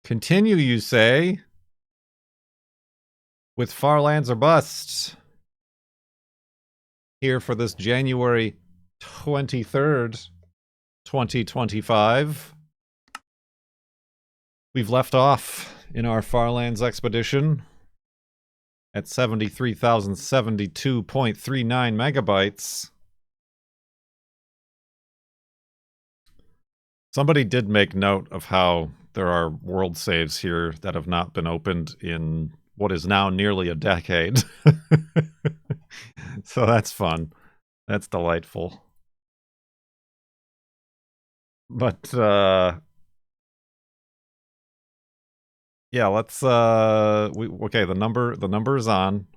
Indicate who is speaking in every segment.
Speaker 1: Continue, you say? With Far Lands or Bust. Here for this January 23rd, 2025. We've left off in our Far Lands expedition at 73,072.39 megabytes. Somebody did make note of how there are world saves here that have not been opened in what is now nearly a decade. So that's fun. That's delightful. But, yeah, let's, okay, the number is on.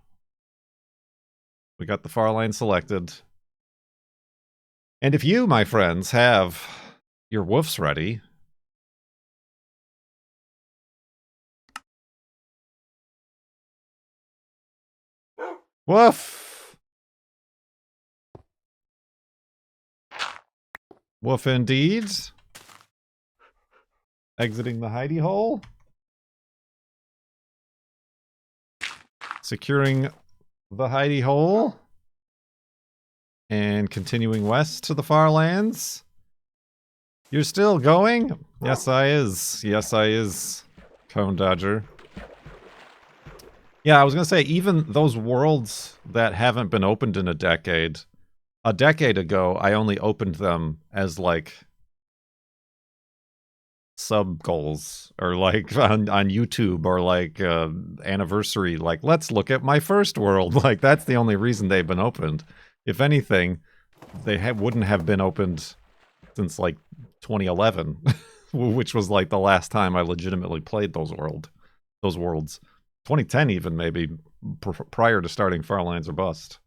Speaker 1: We got the far line selected. And if you, my friends, have your woofs ready, woof! Woof indeed. Exiting the hidey hole. Securing the hidey hole. And continuing west to the far lands. You're still going? Yes, I is. Yes, I is. Cone Dodger. Yeah, I was gonna say, even those worlds that haven't been opened in a decade ago, I only opened them as, like, sub-goals, or, like, on YouTube, or, like, anniversary, like, let's look at my first world. Like, that's the only reason they've been opened. If anything, they wouldn't have been opened since, like, 2011, which was, like, the last time I legitimately played those worlds. 2010 even, maybe, prior to starting Far Lands or Bust.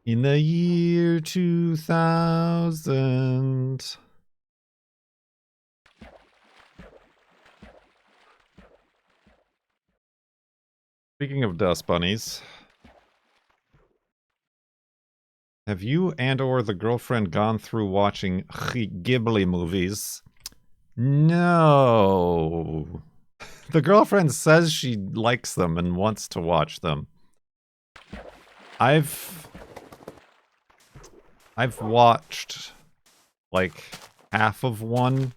Speaker 1: In the year 2000. Speaking of dust bunnies, have you and or the girlfriend gone through watching Ghibli movies? No. The girlfriend says she likes them and wants to watch them. I've watched, like, half of one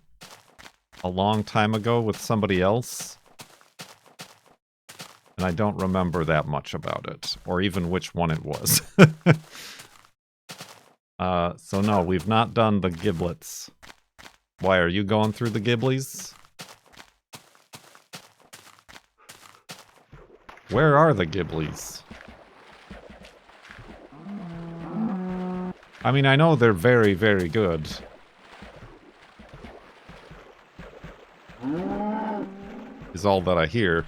Speaker 1: a long time ago with somebody else, and I don't remember that much about it, or even which one it was. So no, we've not done the giblets. Why, are you going through the Ghiblies? Where are the Ghiblies? I mean, I know they're very, very good. Is all that I hear.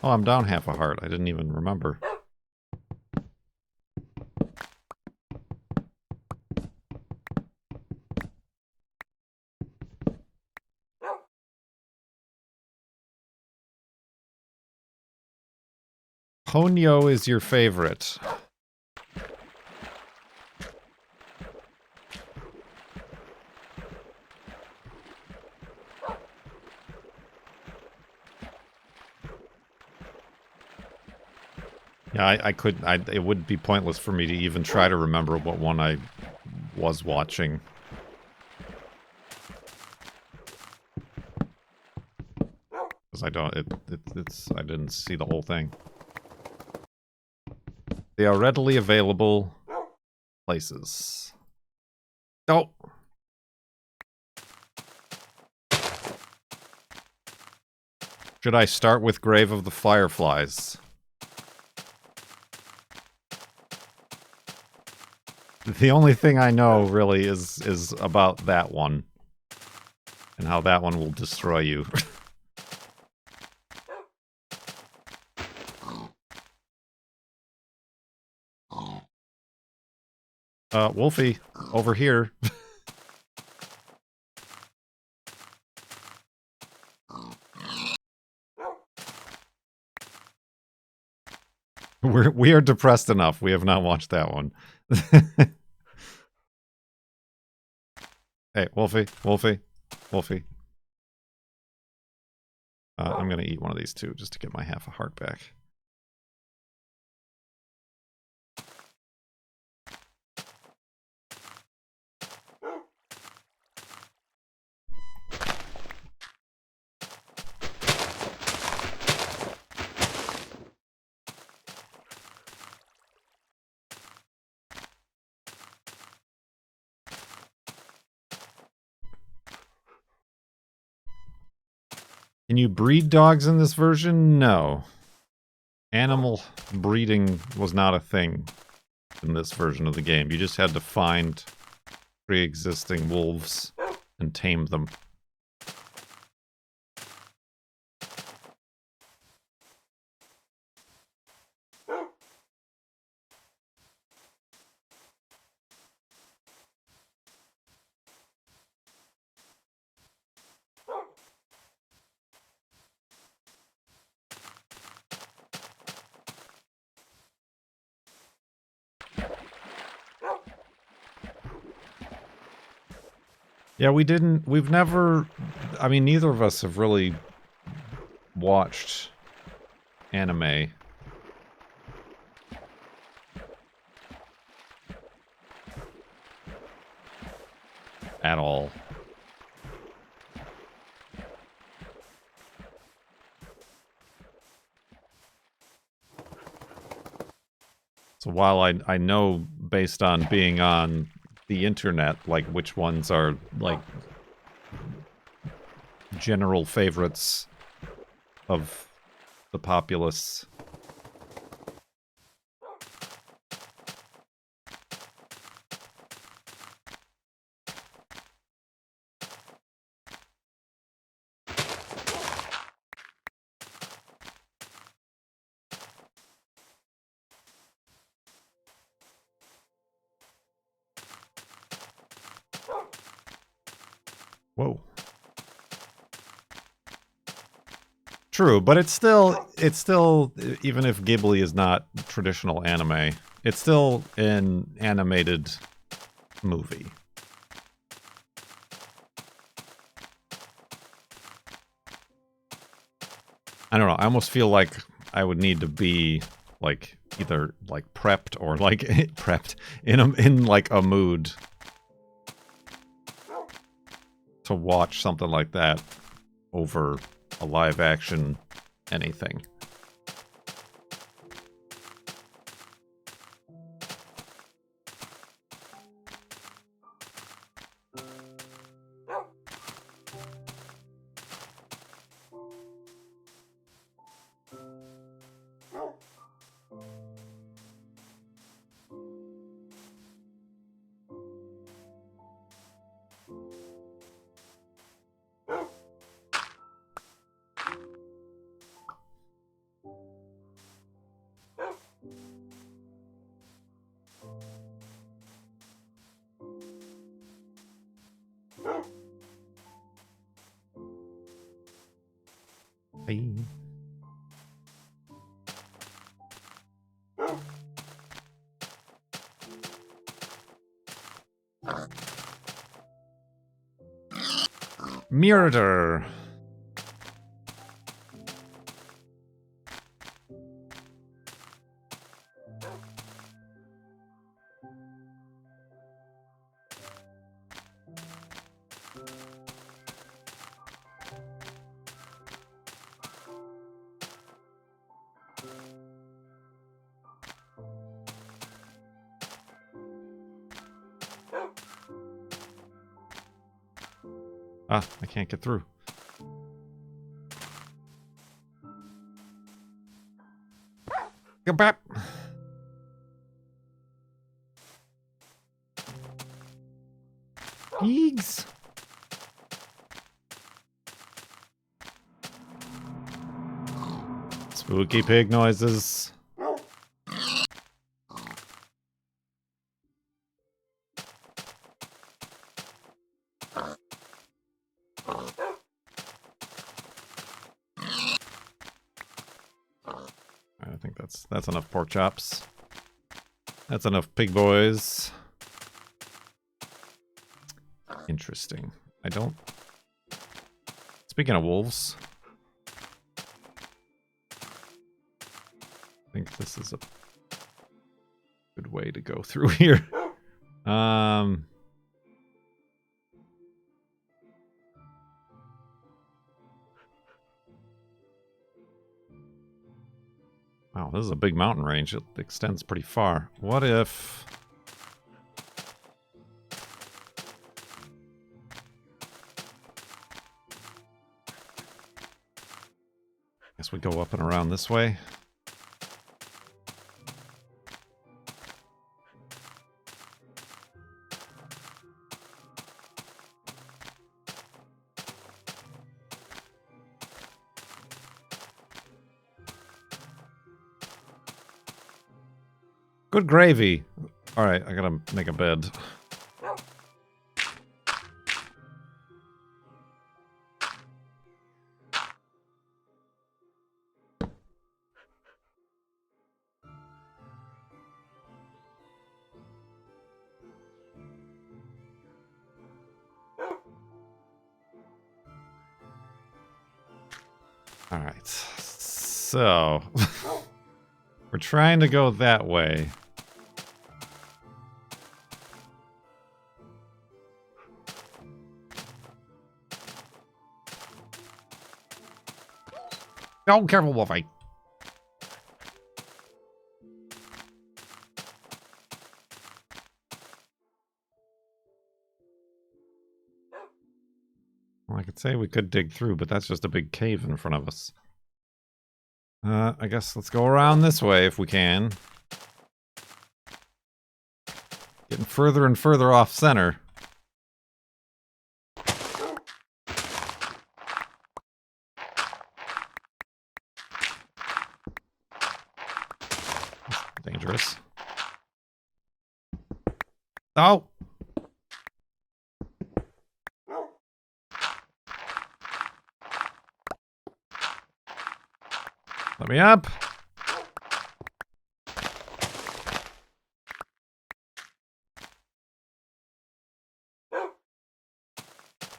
Speaker 1: Oh, I'm down half a heart. I didn't even remember. Ponyo is your favorite. Yeah, it would be pointless for me to even try to remember what one I was watching. Because I didn't see the whole thing. They are readily available places. Oh! Should I start with Grave of the Fireflies? The only thing I know really is about that one. And how that one will destroy you. Wolfie, over here. We are depressed enough. We have not watched that one. Hey, Wolfie, Wolfie, Wolfie. I'm gonna eat one of these too, just to get my half a heart back. Can you breed dogs in this version? No. Animal breeding was not a thing in this version of the game. You just had to find pre-existing wolves and tame them. Yeah, we've never, I mean, neither of us have really watched anime. At all. So while I know based on being on the internet, like which ones are like general favorites of the populace. Whoa. True, but it's still, even if Ghibli is not traditional anime, it's still an animated movie. I don't know, I almost feel like I would need to be, like, either, like, prepped or, like, prepped in like, a mood to watch something like that over a live-action anything. Hey. Mirder. Ah, I can't get through. Go back. Eegs. Spooky pig noises. I think that's enough pork chops. That's enough pig boys. Interesting. I don't... Speaking of wolves, I think this is a good way to go through here. Wow, this is a big mountain range. It extends pretty far. What if... Guess we go up and around this way. Good gravy. Alright, I gotta make a bed. Alright, so... We're trying to go that way. Oh, careful, Wolfie. Well, I could say we could dig through, but that's just a big cave in front of us. I guess let's go around this way if we can. Getting further and further off center. Dangerous. Oh! Let me up!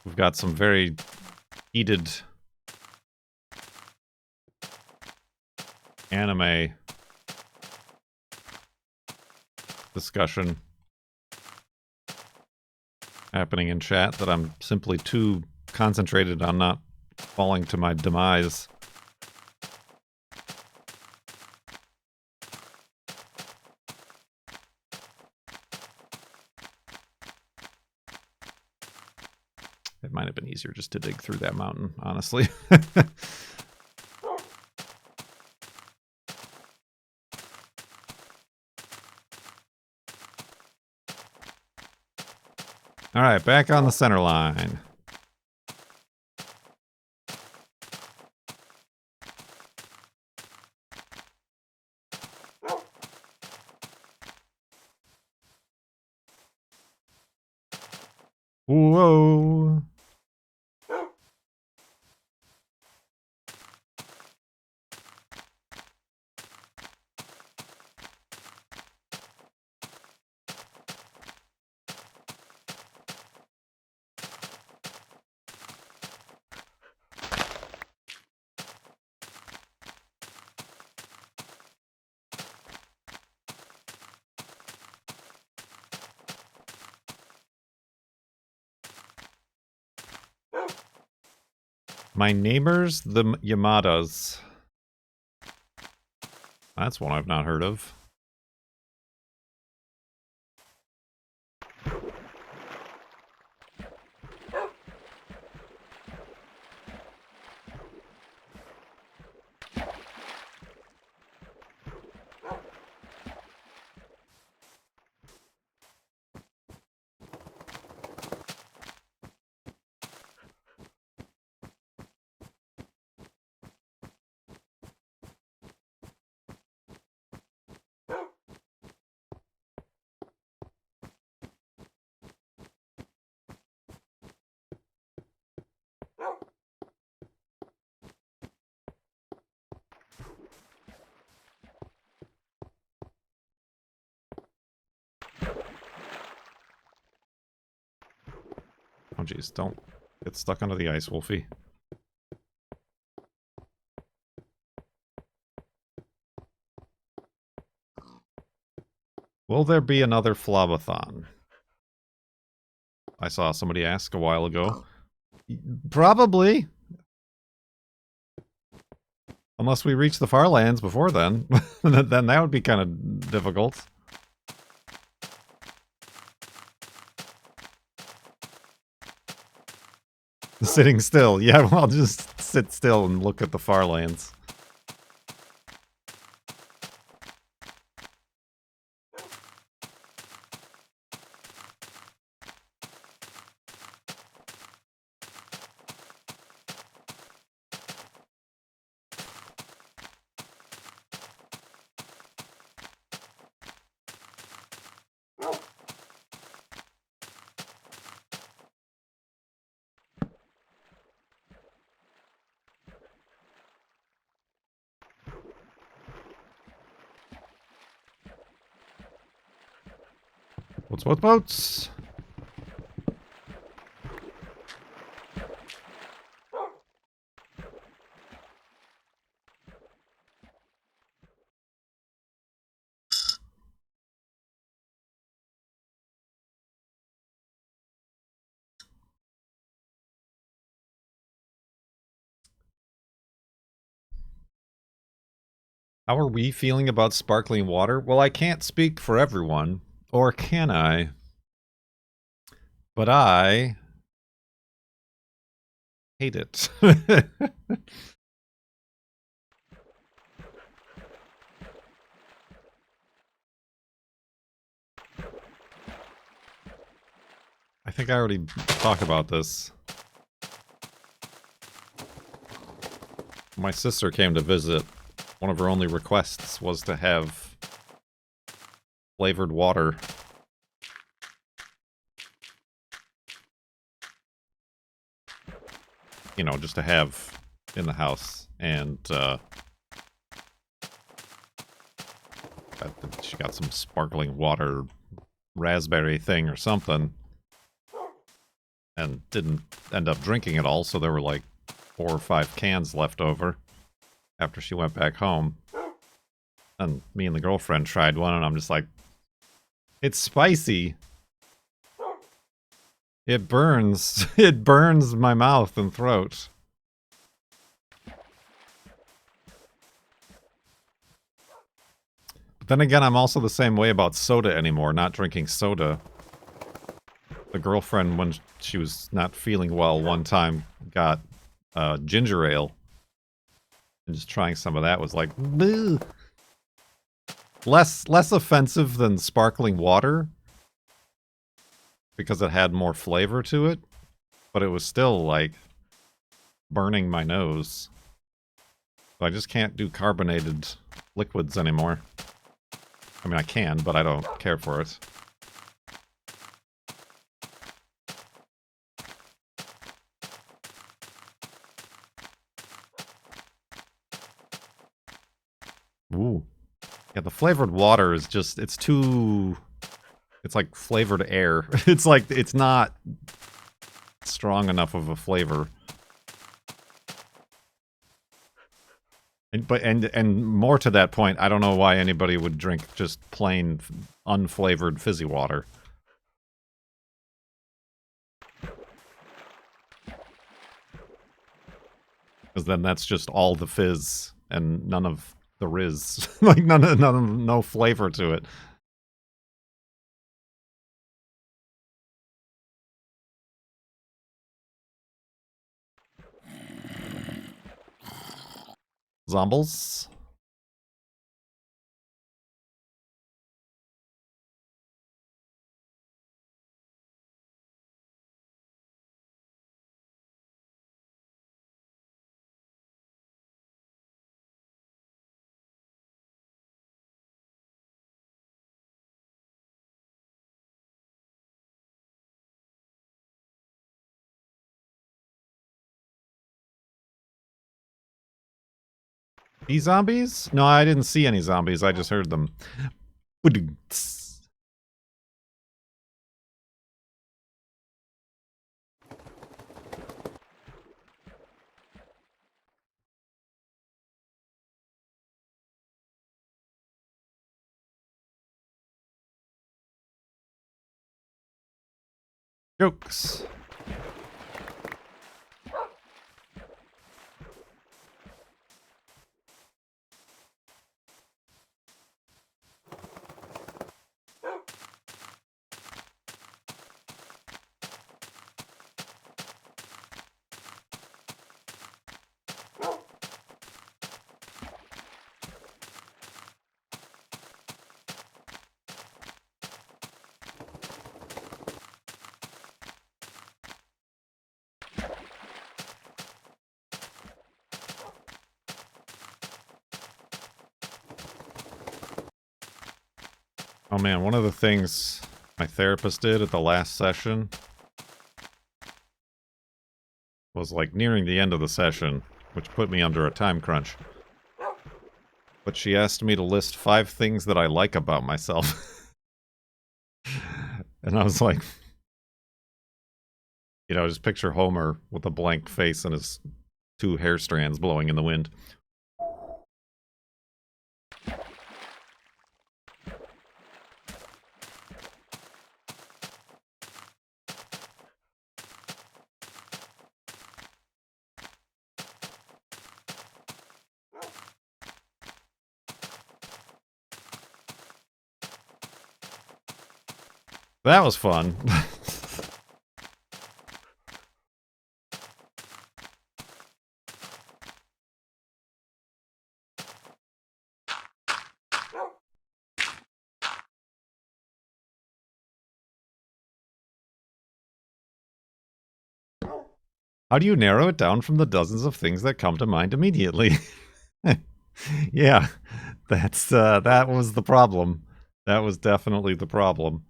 Speaker 1: We've got some very heated anime discussion happening in chat that I'm simply too concentrated on not falling to my demise. It might have been easier just to dig through that mountain, honestly. Alright, back on the center line. Whoa! My neighbors, the Yamadas. That's one I've not heard of. Oh jeez, don't get stuck under the ice, Wolfie. Will there be another Flobathon? I saw somebody ask a while ago. Probably. Unless we reach the far lands before then. Then that would be kind of difficult. Sitting still. Yeah, well, I'll just sit still and look at the far lands. Boats. How are we feeling about sparkling water? Well, I can't speak for everyone. Or can I? But I hate it. I think I already talked about this. My sister came to visit. One of her only requests was to have flavored water. You know, just to have in the house. And she got some sparkling water raspberry thing or something. And didn't end up drinking it all, so there were like 4 or 5 cans left over after she went back home. And me and the girlfriend tried one, and I'm just like, it's spicy. It burns. It burns my mouth and throat. But then again, I'm also the same way about soda anymore, not drinking soda. The girlfriend, when she was not feeling well one time, got ginger ale. And just trying some of that was like, bleh. Less offensive than sparkling water. Because it had more flavor to it. But it was still, like, burning my nose. So I just can't do carbonated liquids anymore. I mean, I can, but I don't care for it. Ooh. Yeah, the flavored water is just, it's too... It's like flavored air. It's like, it's not strong enough of a flavor. And more to that point, I don't know why anybody would drink just plain unflavored fizzy water. Because then that's just all the fizz and none of the rizz. Like no flavor to it. Zombles. These zombies? No, I didn't see any zombies. I just heard them. Jokes. Oh man, one of the things my therapist did at the last session was like nearing the end of the session, which put me under a time crunch. But she asked me to list 5 things that I like about myself. And I was like, you know, just picture Homer with a blank face and his 2 hair strands blowing in the wind. That was fun. How do you narrow it down from the dozens of things that come to mind immediately? Yeah, that was the problem. That was definitely the problem.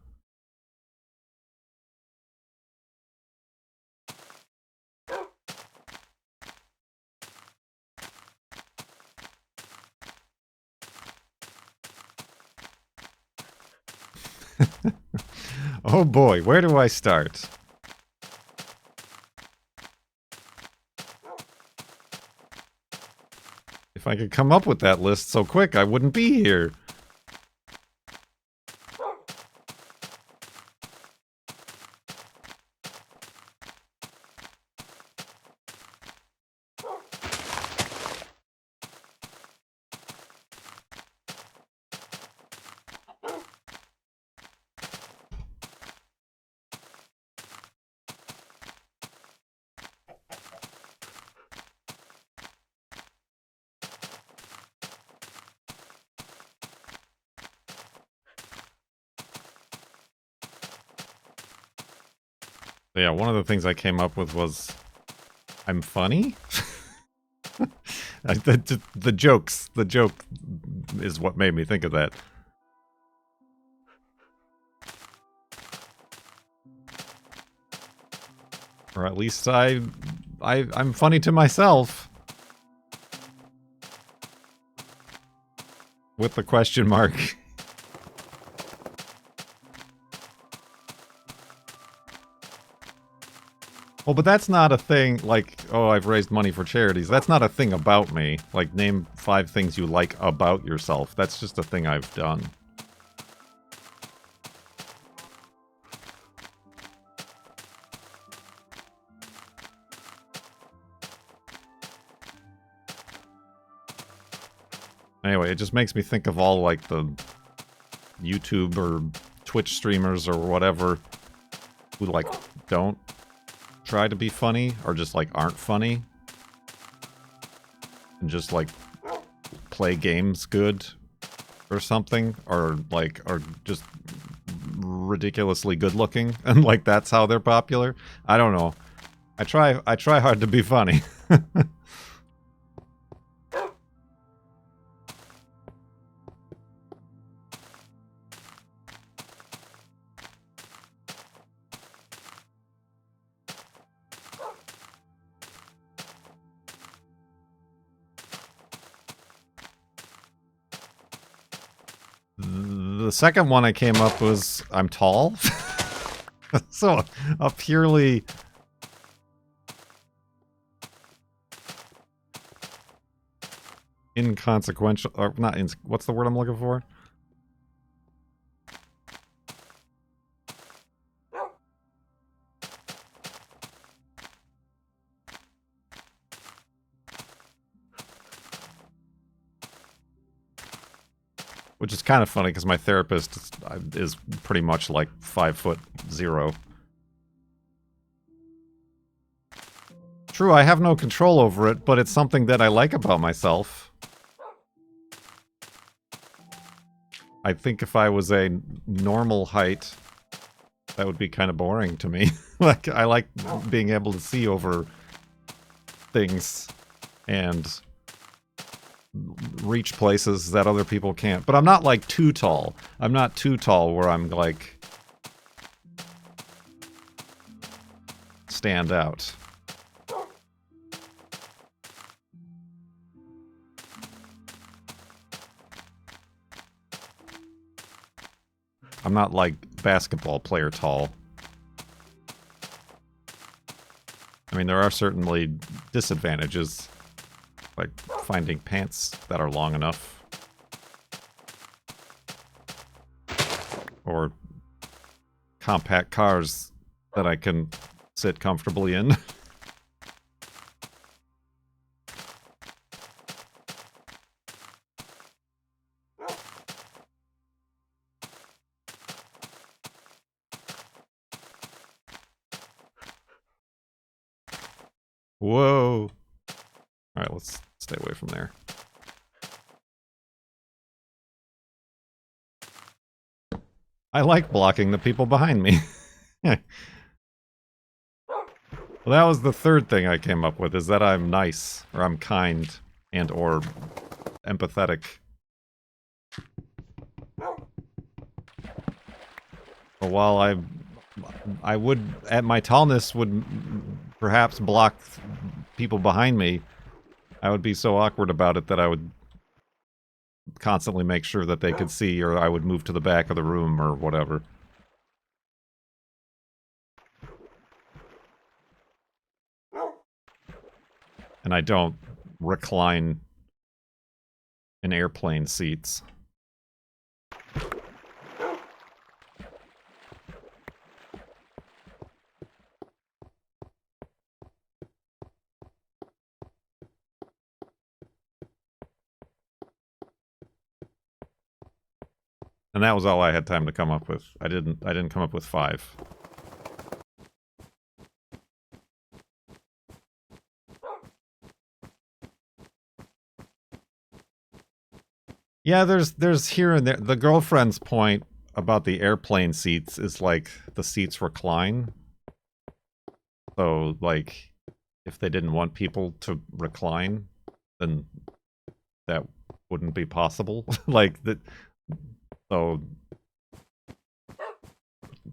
Speaker 1: Oh boy, where do I start? If I could come up with that list so quick, I wouldn't be here. Yeah, one of the things I came up with was, I'm funny? The joke is what made me think of that. Or at least I'm funny to myself. With the question mark. Well, but that's not a thing, like, oh, I've raised money for charities. That's not a thing about me. Like, name 5 things you like about yourself. That's just a thing I've done. Anyway, it just makes me think of all, like, the YouTube or Twitch streamers or whatever who, like, don't try to be funny or just, like, aren't funny. And just, like, play games good or something. Or, like, are just ridiculously good looking. And, like, that's how they're popular. I don't know. I try hard to be funny. The second one I came up was I'm tall. So a purely inconsequential, or not, what's the word I'm looking for? Which is kind of funny because my therapist is pretty much like 5'0". True, I have no control over it, but it's something that I like about myself. I think if I was a normal height, that would be kind of boring to me. Like, I like being able to see over things and reach places that other people can't. But I'm not, like, too tall. I'm not too tall where I'm, like, stand out. I'm not, like, basketball player tall. I mean, there are certainly disadvantages, like finding pants that are long enough. Or compact cars that I can sit comfortably in. Whoa. Alright, let's stay away from there. I like blocking the people behind me. Well, that was the third thing I came up with, is that I'm nice, or I'm kind, and or empathetic. But while I would, at my tallness, would perhaps block people behind me, I would be so awkward about it that I would constantly make sure that they could see, or I would move to the back of the room, or whatever. And I don't recline in airplane seats. And that was all I had time to come up with. I didn't come up with 5. Yeah, there's here and there. The girlfriend's point about the airplane seats is like the seats recline. So like if they didn't want people to recline, then that wouldn't be possible. Like that. So,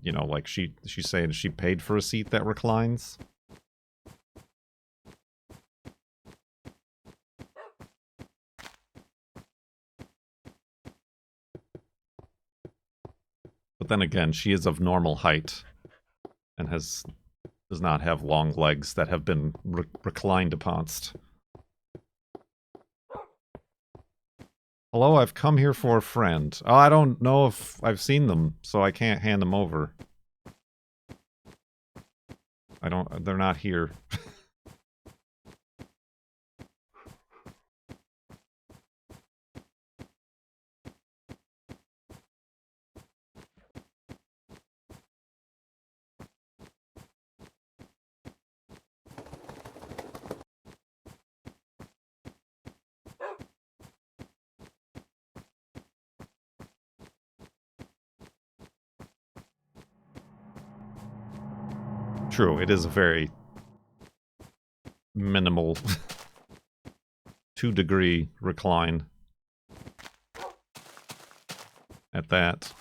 Speaker 1: you know, like she's saying she paid for a seat that reclines. But then again, she is of normal height and does not have long legs that have been reclined uponst. Hello, I've come here for a friend. Oh, I don't know if I've seen them, so I can't hand them over. They're not here. True, it is a very minimal 2-degree recline at that.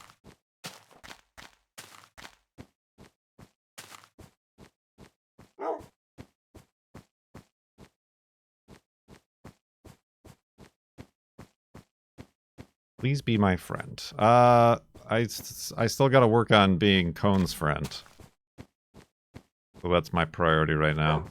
Speaker 1: Please be my friend. I still gotta work on being Cone's friend. So that's my priority right now.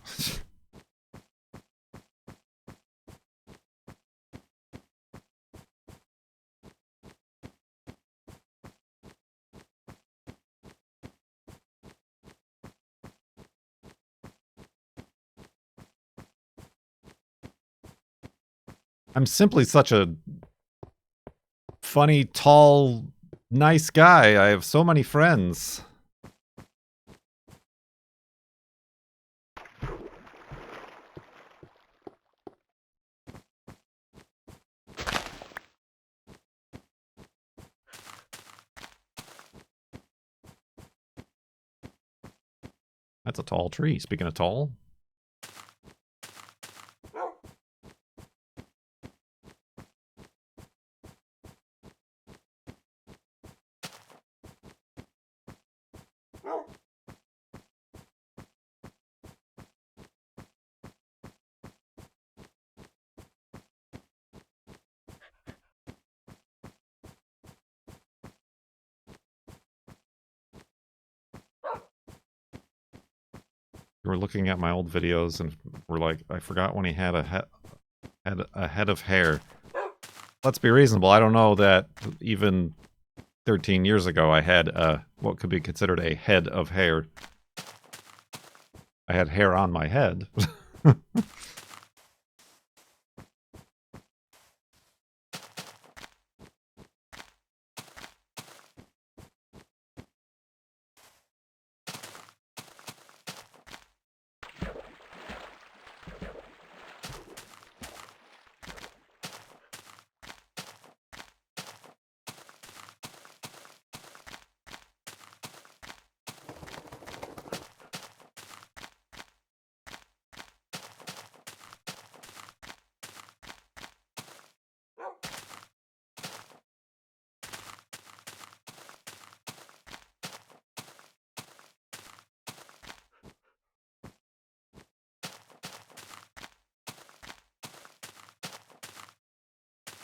Speaker 1: I'm simply such a funny, tall, nice guy. I have so many friends. That's a tall tree. Speaking of tall. We're looking at my old videos and we're like, I forgot when he had a head of hair. Let's be reasonable. I don't know that even 13 years ago I had what could be considered a head of hair. I had hair on my head.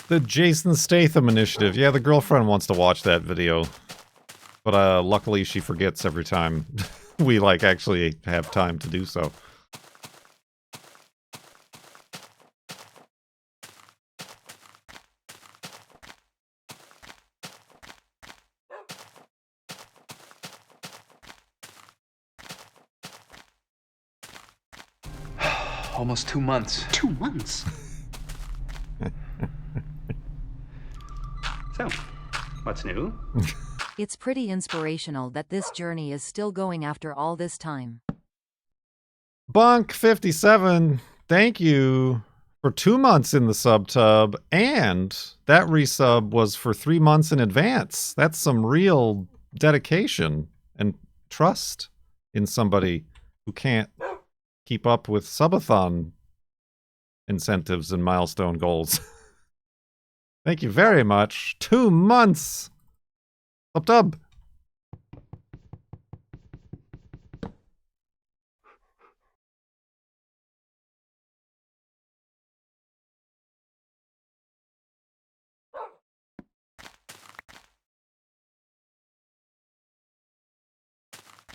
Speaker 1: The Jason Statham initiative. Yeah, the girlfriend wants to watch that video. But luckily she forgets every time we, like, actually have time to do so.
Speaker 2: Almost 2 months.
Speaker 3: 2 months?
Speaker 2: So, what's new?
Speaker 4: It's pretty inspirational that this journey is still going after all this time.
Speaker 1: Bunk57, thank you for 2 months in the subtub, and that resub was for 3 months in advance. That's some real dedication and trust in somebody who can't keep up with subathon incentives and milestone goals. Thank you very much. 2 months! Subtub!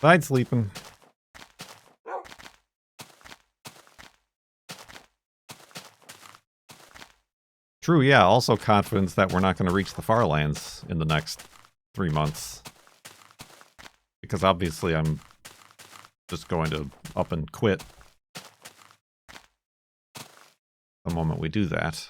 Speaker 1: Side sleeping. True, yeah. Also confidence that we're not going to reach the far lands in the next 3 months. Because obviously I'm just going to up and quit the moment we do that.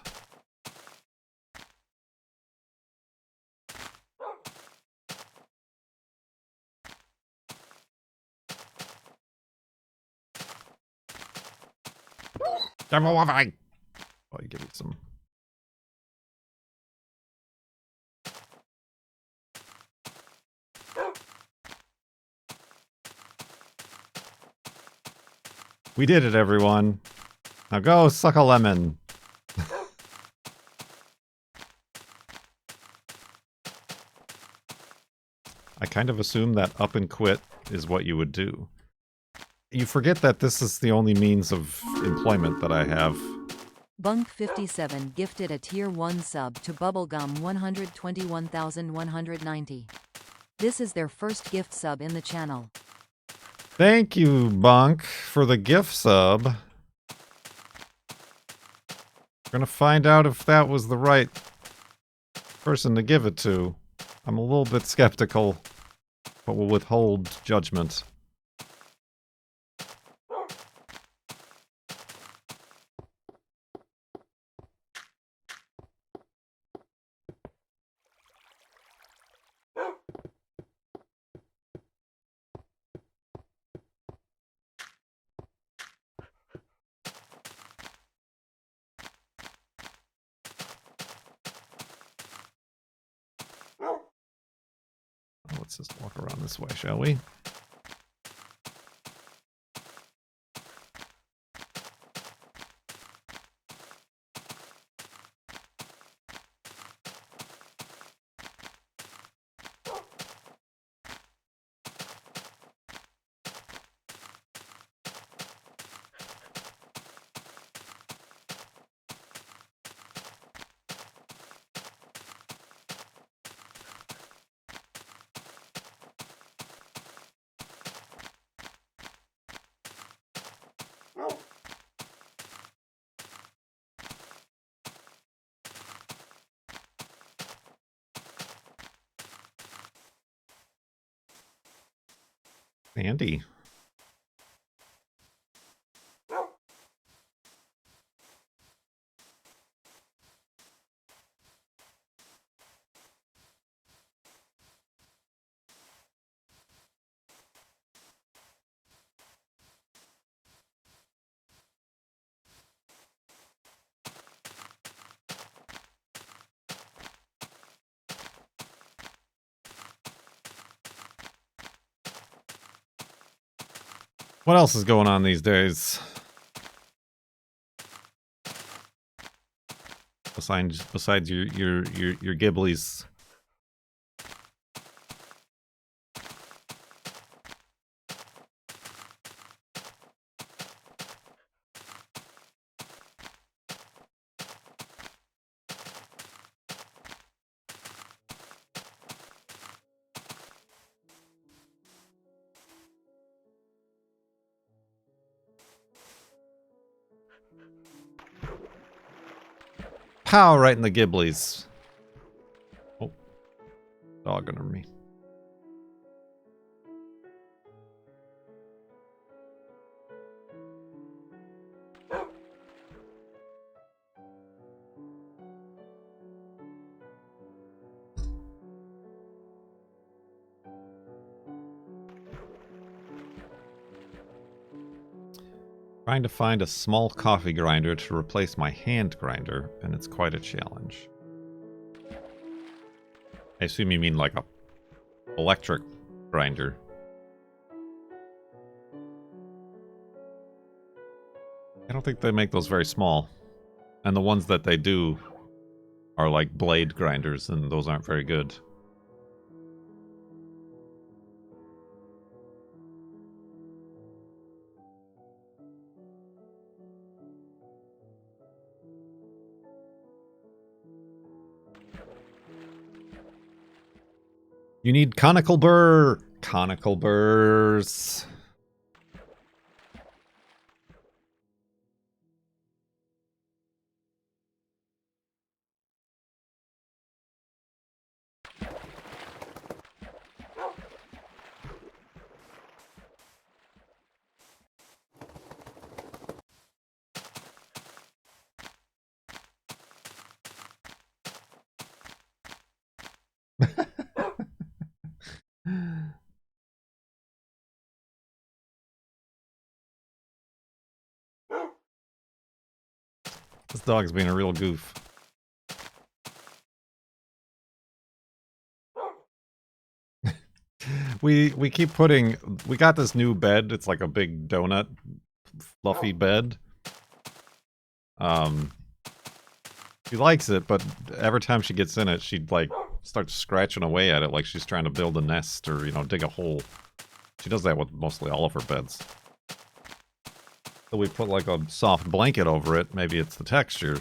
Speaker 1: Oh, you give me some. We did it, everyone. Now go suck a lemon. I kind of assume that up and quit is what you would do. You forget that this is the only means of employment that I have.
Speaker 4: Bunk57 gifted a tier 1 sub to Bubblegum 121,190. This is their first gift sub in the channel.
Speaker 1: Thank you, Bunk, for the gift sub. We're gonna find out if that was the right person to give it to. I'm a little bit skeptical, but will withhold judgment. let's just walk around this way, shall we? Andy. What else is going on these days? Besides your giblies. Pow, right in the giblies. Oh, dog under me. Trying to find a small coffee grinder to replace my hand grinder, and it's quite a challenge. I assume you mean like a electric grinder. I don't think they make those very small. And the ones that they do are like blade grinders, and those aren't very good. You need conical burr! Conical burrs. This dog's being a real goof. We keep putting... We got this new bed. It's like a big donut, fluffy bed. She likes it, but every time she gets in it, she'd like start scratching away at it like she's trying to build a nest or, you know, dig a hole. She does that with mostly all of her beds. So we put like a soft blanket over it. Maybe it's the texture.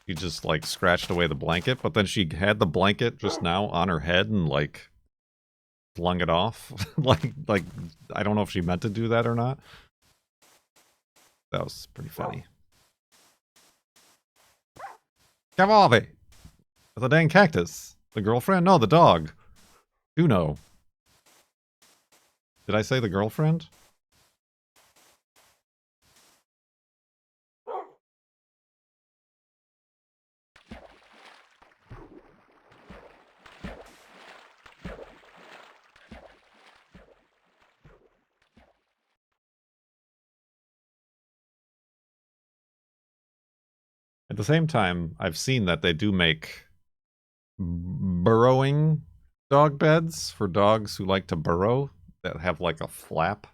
Speaker 1: She just like scratched away the blanket, but then she had the blanket just now on her head and like flung it off. like I don't know if she meant to do that or not. That was pretty funny. Come off it! The dang cactus. The girlfriend? No, the dog. Juno. Did I say the girlfriend? At the same time, I've seen that they do make burrowing. dog beds for dogs who like to burrow that have like a flap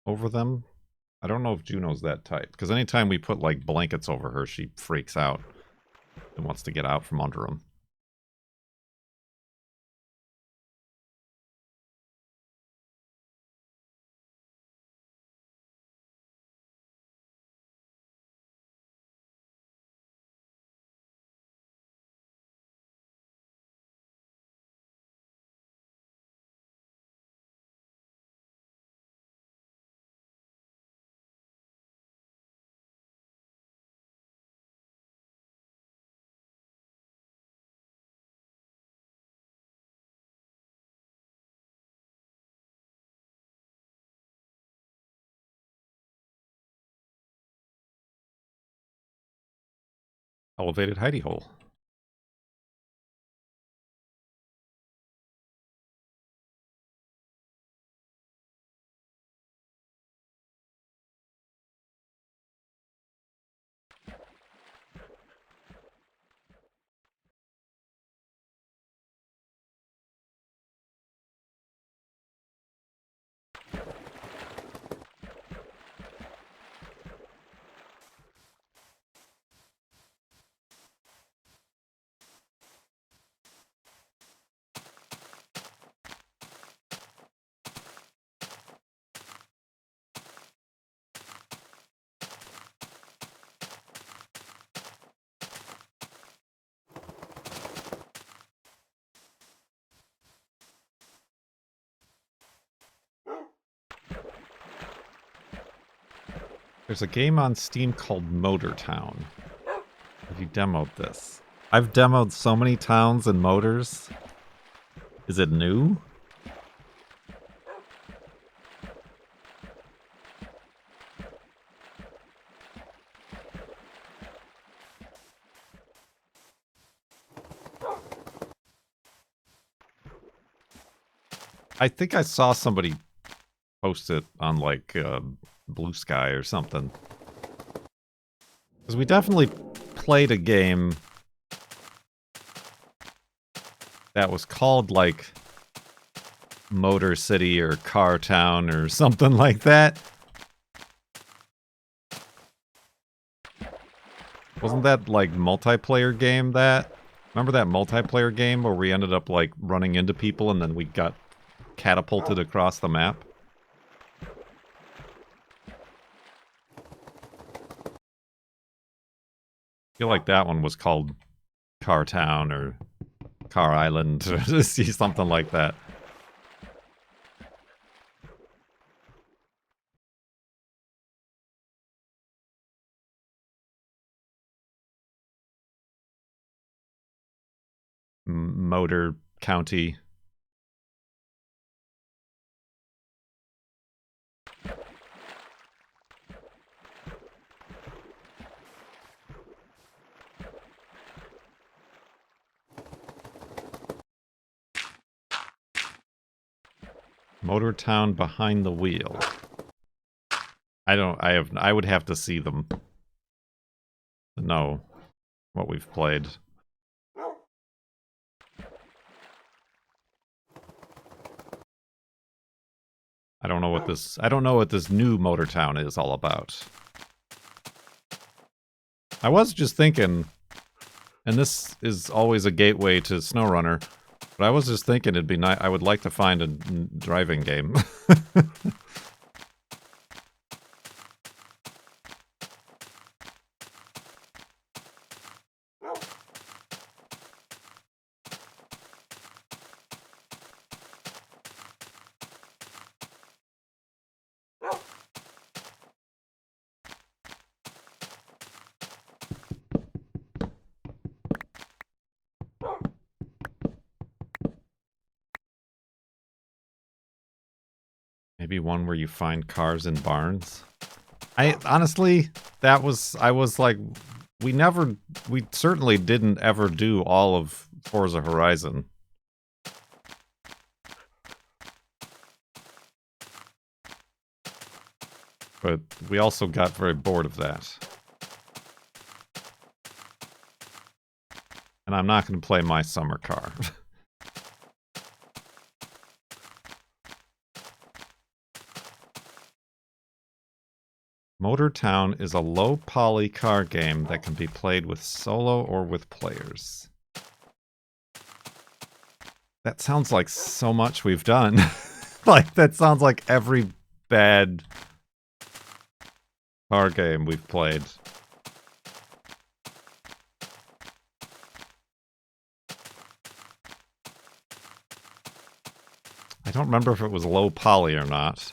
Speaker 1: over them. I don't know if Juno's that type, because anytime we put like blankets over her, she freaks out and wants to get out from under them. Elevated hidey hole. There's a game on Steam called Motor Town. Have you demoed this? I've demoed so many towns and motors. Is it new? I think I saw somebody post it on like Blue Sky or something. Because we definitely played a game that was called like Motor City or Car Town or something like that. Wasn't that like multiplayer game that? Remember that multiplayer game where we ended up like running into people and then we got catapulted across the map? I feel like that one was called Car Town or Car Island or something like that. Motor County. Motor Town Behind the Wheel. I would have to see them to know what we've played. I don't know what this new Motor Town is all about. I was just thinking, and this is always a gateway to SnowRunner, but I was just thinking it'd be nice. I would like to find a driving game. Maybe one where you find cars in barns. I honestly, I was like, we certainly didn't ever do all of Forza Horizon. But we also got very bored of that. And I'm not going to play my summer car. Motor Town is a low poly car game that can be played with solo or with players. That sounds like so much we've done. Like, that sounds like every bad car game we've played. I don't remember if it was low poly or not.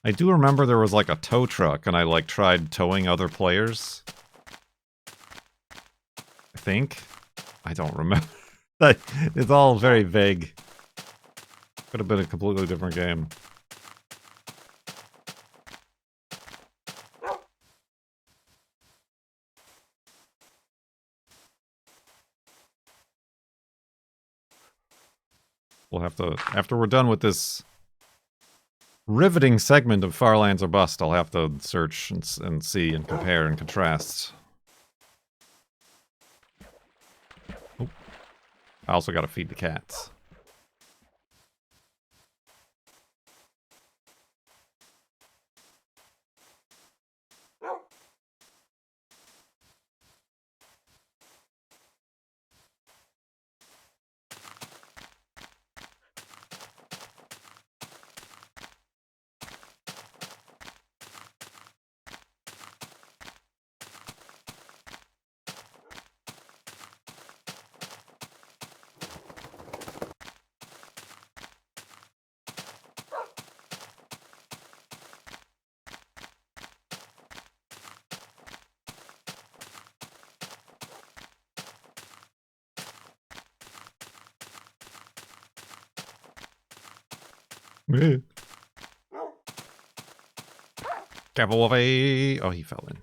Speaker 1: I do remember there was like a tow truck and I like tried towing other players. I think. I don't remember. It's all very vague. Could have been a completely different game. We'll have to, after we're done with this riveting segment of Far Lands or Bust, I'll have to search and see and compare and contrast. Oh. I also gotta feed the cats. Careful, Wolfie! Oh, he fell in.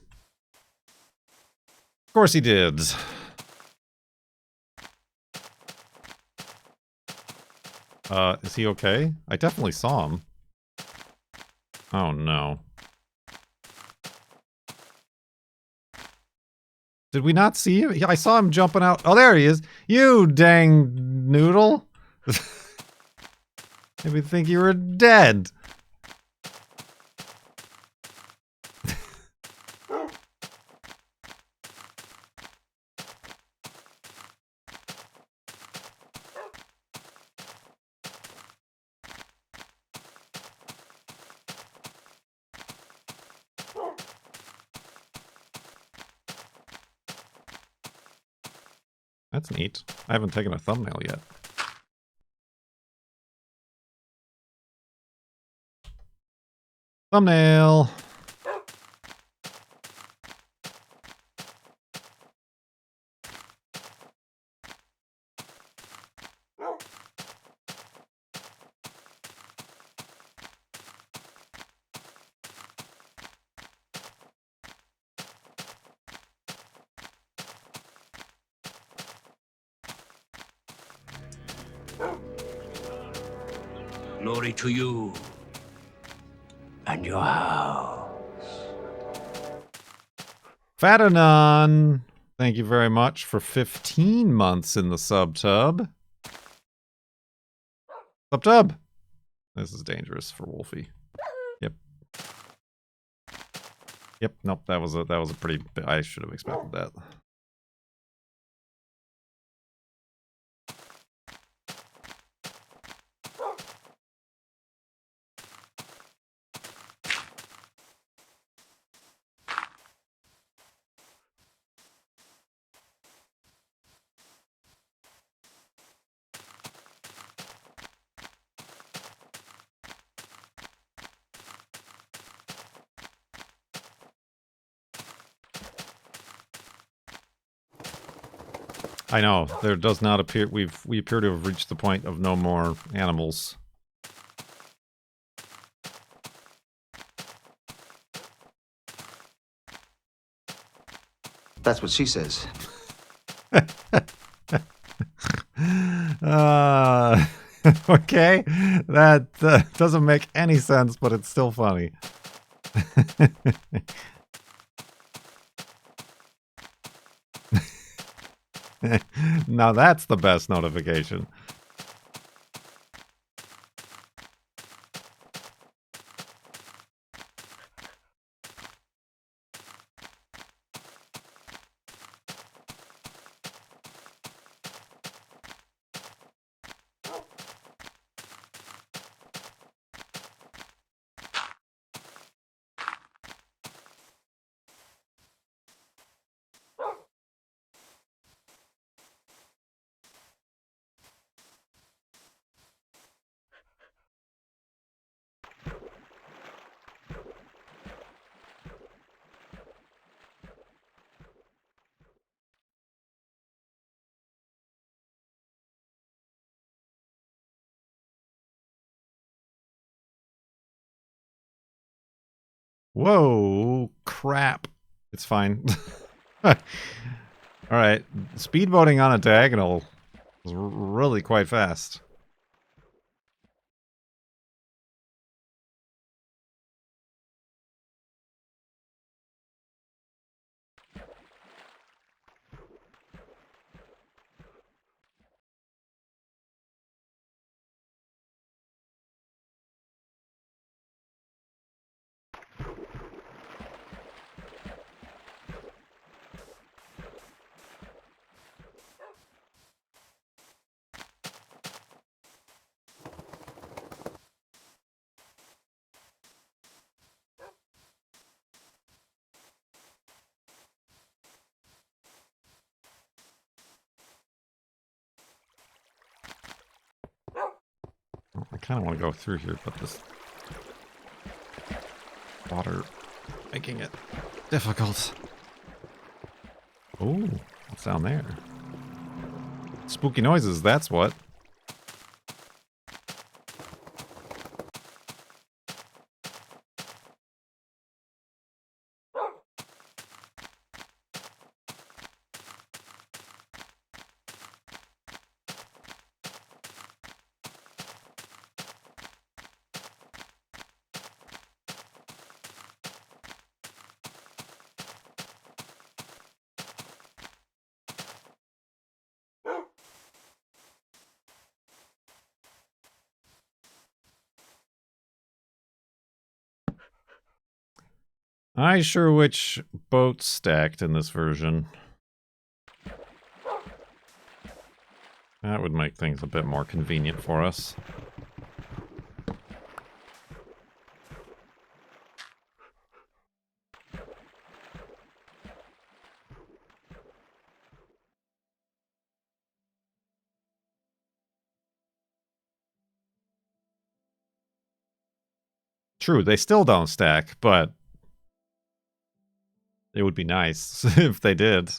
Speaker 1: Of course he did. Is he okay? I definitely saw him. Oh no. Did we not see him? I saw him jumping out. Oh, there he is. You dang noodle. Maybe think you were dead. That's neat. I haven't taken a thumbnail yet. Thumbnail!
Speaker 3: Glory to you and your house.
Speaker 1: Fatanon! Thank you very much for 15 months in the subtub. Subtub! This is dangerous for Wolfie. Yep. Yep, nope, that was a pretty... I should have expected that. I know, there does not appear... We appear to have reached the point of no more animals.
Speaker 5: That's what she says.
Speaker 1: Okay, that doesn't make any sense, but it's still funny. Now that's the best notification. Whoa, crap. It's fine. Alright, speedboating on a diagonal was really quite fast. I kind of want to go through here, but this water making it difficult. Oh, what's down there? Spooky noises, that's what. I sure which boats stacked in this version. That would make things a bit more convenient for us. True, they still don't stack, but it would be nice if they did.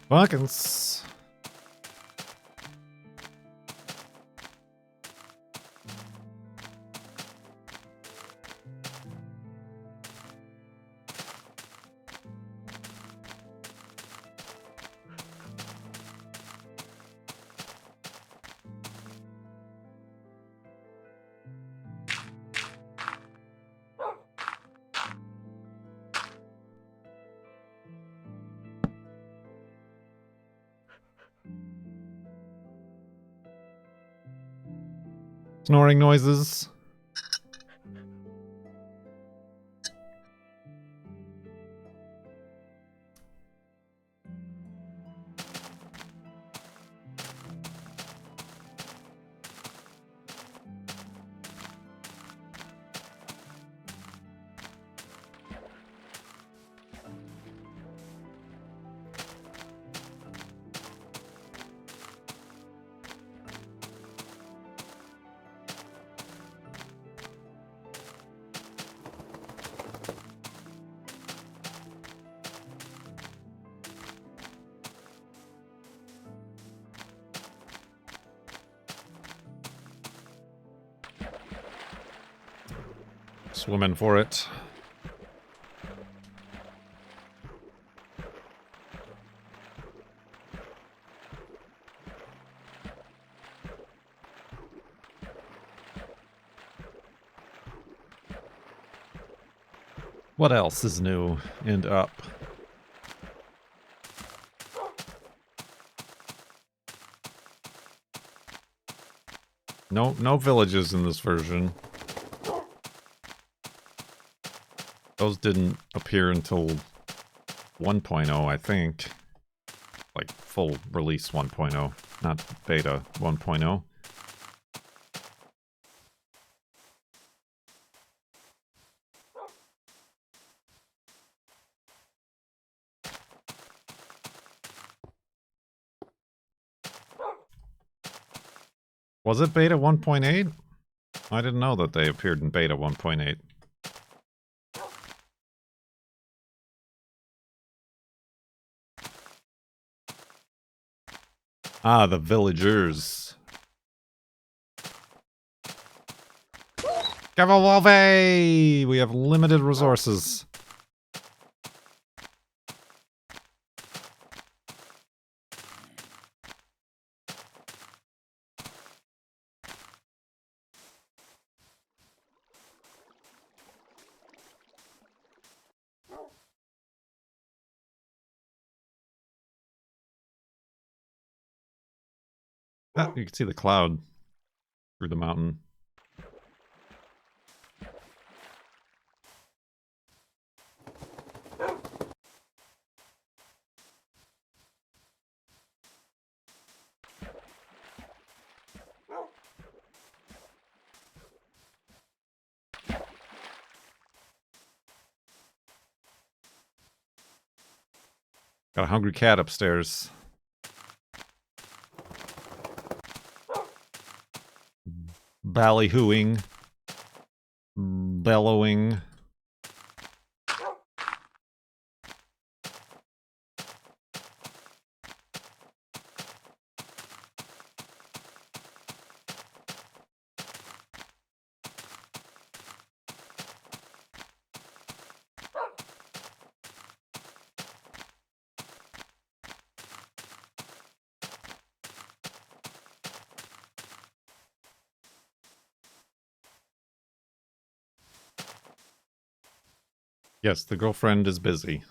Speaker 1: Buckins. Snoring noises. Swimming for it. What else is new and up? No villages in this version. Those didn't appear until 1.0, I think. Like full release 1.0, not beta 1.0. Was it beta 1.8? I didn't know that they appeared in beta 1.8. Ah, the villagers. Cavalry! We have limited resources. Ah, you can see the cloud through the mountain. Got a hungry cat upstairs. Ballyhooing. Bellowing. Yes, the girlfriend is busy.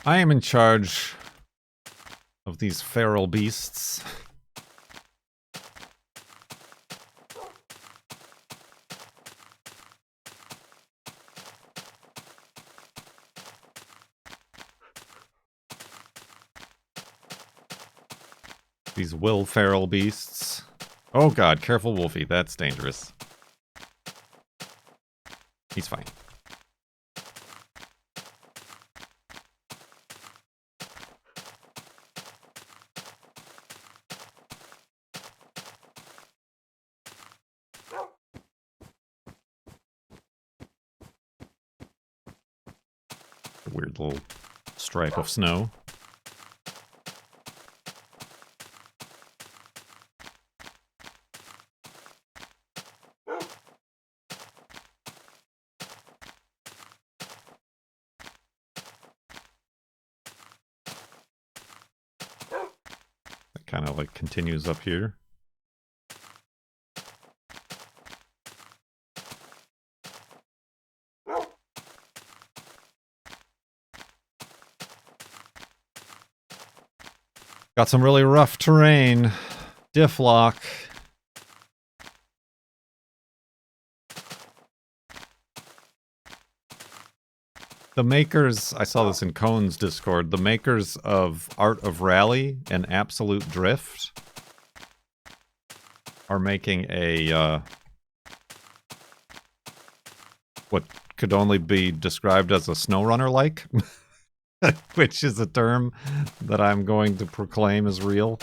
Speaker 1: I am in charge of these feral beasts. These will feral beasts. Oh god, careful Wolfie, that's dangerous. He's fine. A weird little stripe of snow. Kind of like continues up here. Got some really rough terrain. Diff lock. The makers, I saw this in Cone's Discord, the makers of Art of Rally and Absolute Drift are making a, what could only be described as a SnowRunner-like, which is a term that I'm going to proclaim as real.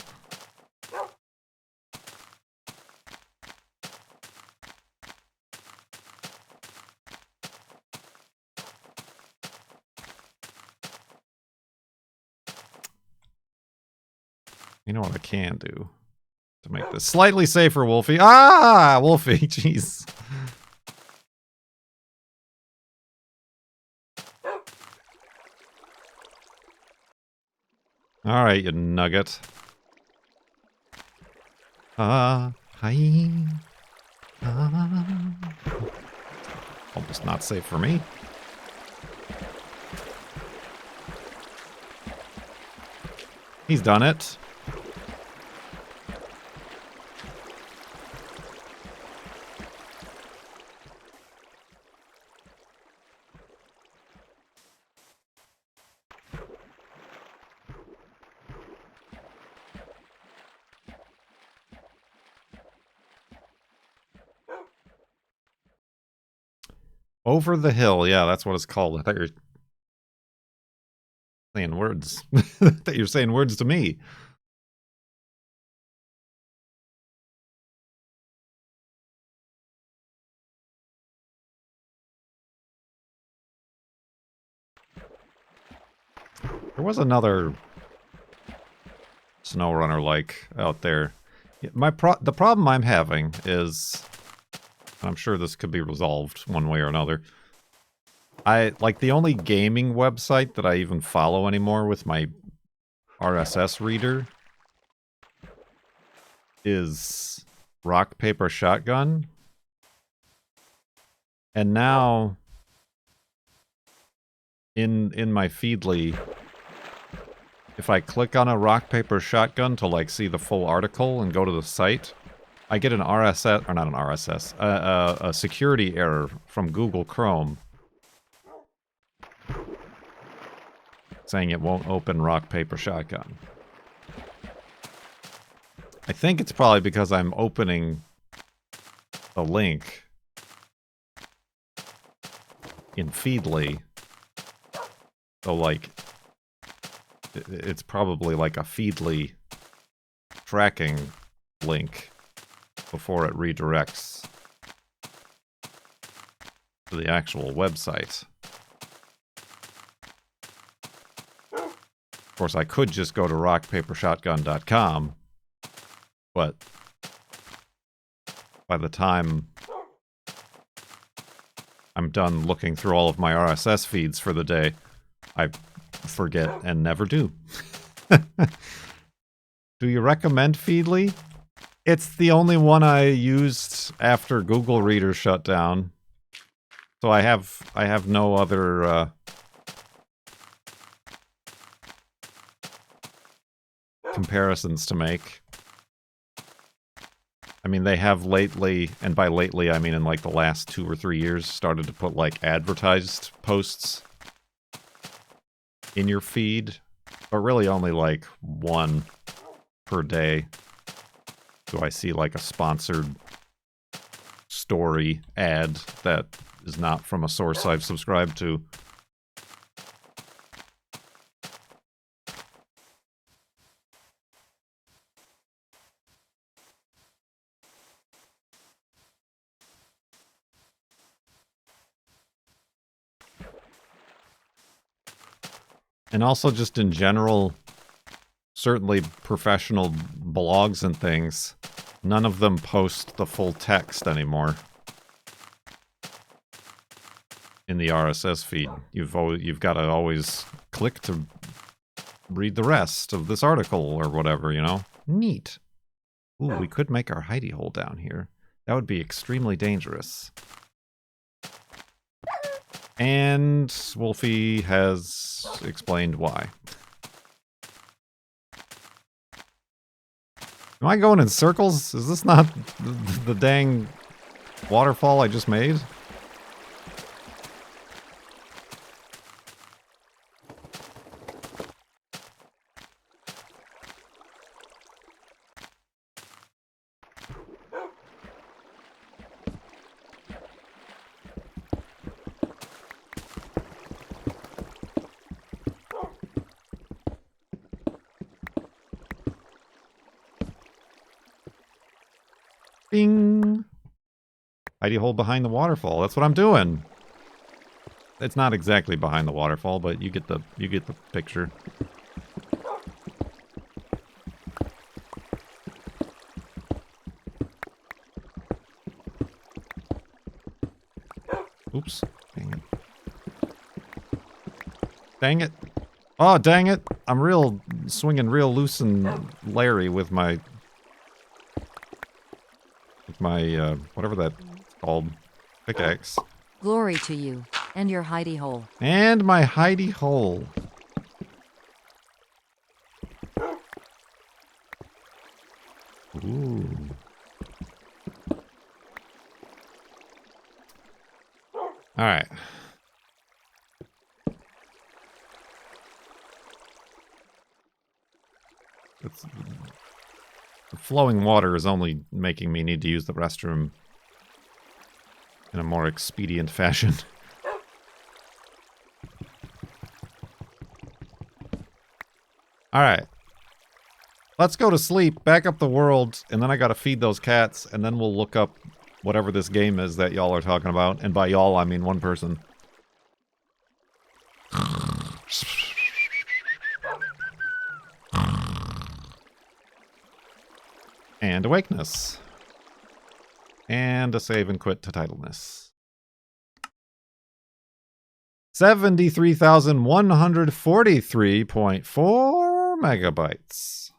Speaker 1: You know what I can do to make this slightly safer, Wolfie? Ah, Wolfie, jeez. All right, you nugget. Hi. Almost not safe for me. He's done it. Over the hill, yeah, that's what it's called. I thought you were saying words. I thought you were saying words to me. There was another SnowRunner like out there. The problem I'm having is, and I'm sure this could be resolved one way or another. The only gaming website that I even follow anymore with my RSS reader is Rock Paper Shotgun. And now in my Feedly, if I click on a Rock Paper Shotgun to like see the full article and go to the site, I get an RSS, or not an RSS, a security error from Google Chrome saying it won't open Rock Paper Shotgun. I think it's probably because I'm opening the link in Feedly. So, like, it's probably like a Feedly tracking link before it redirects to the actual website. Of course, I could just go to rockpapershotgun.com, but by the time I'm done looking through all of my RSS feeds for the day, I forget and never do. Do you recommend Feedly? It's the only one I used after Google Reader shut down. So I have no other comparisons to make. I mean, they have lately, and by lately I mean in like the last 2 or 3 years, started to put like advertised posts in your feed, but really only like one per day do I see like a sponsored story ad that is not from a source I've subscribed to. And also just in general, certainly professional blogs and things, none of them post the full text anymore in the RSS feed. You've got to always click to read the rest of this article or whatever, you know? Neat. Ooh, we could make our hidey hole down here. That would be extremely dangerous. And Wolfie has explained why. Am I going in circles? Is this not the dang waterfall I just made? Bing! Hidey hole behind the waterfall. That's what I'm doing. It's not exactly behind the waterfall, but you get the picture. Oops. Dang it. Dang it. Oh, dang it. I'm swinging real loose and Larry with my, whatever that's called, pickaxe.
Speaker 4: Glory to you, and your hidey hole.
Speaker 1: And my hidey hole. Ooh. Alright. The flowing water is only making me need to use the restroom in a more expedient fashion. Alright. Let's go to sleep, back up the world, and then I gotta feed those cats, and then we'll look up whatever this game is that y'all are talking about. And by y'all, I mean one person. And awakeness. And a save and quit to titleness. 73,143.4 megabytes.